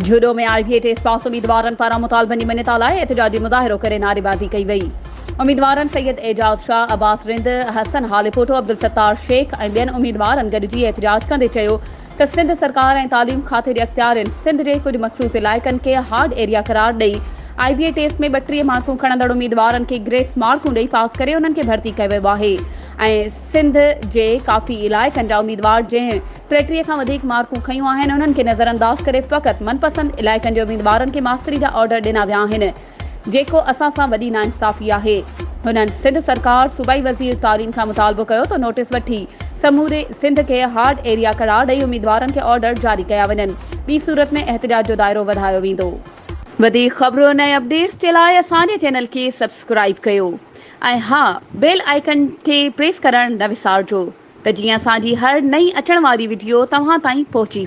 जूडो में IBA test pass उम्मीदवारनि पारां मुतालबनि मञता लाइ एहतिजाजी मुज़ाहिरो करे नारेबाज़ी कई वई। उम्मीदवारनि सैयद एजाज शाह, अब्बास रिंद, हसन हालिपोटो, अब्दुल सत्तार शेख ऐं ॿियनि उम्मीदवारनि गॾिजी एहतिजाज कंदे चयो त सिंध सरकार ऐं तालीम खाते जे अख़्तियारनि सिंध जे कुझु मख़सूस इलाइक़नि खे हार्ड एरिया करार ॾेई IBA टेस्ट में 32 मार्कूं खणंदड़ उम्मीदवारनि खे ग्रेस मार्कूं ॾेई पास करे उन्हनि खे भर्ती कयो वियो आहे ऐं सिंध जे काफ़ी इलाइक़नि जा उम्मीदवार जंहिं 33 खां वधीक मार्कूं खयूं आहिनि उन्हनि खे नज़रअंदाज़ करे फ़क़ति मनपसंद इलाइक़नि जे उम्मीदवारनि खे मास्तरी जा ऑर्डर ॾिना विया आहिनि, जेको असां सां वॾी नाइंसाफ़ी आहे। हुननि सिंध सरकार सूबाई वज़ीर तालीम खां मुतालबो कयो त नोटिस वठी समूरे सिंध खे हार्ड एरिया करार ॾेई उम्मीदवारनि खे ऑर्डर जारी कया वञनि। ॿी सूरत में एहतिजाज जो दाइरो वधायो वेंदो। वधीक ख़बरुनि ऐं अपडेट्स जे लाइ असांजे चैनल खे सब्सक्राइब कयो ऐं हा, बेल आइकन खे प्रेस करणु न विसारिजो त जीअं असांजी हर नई अचण वारी वीडियो तव्हां ताईं पहुची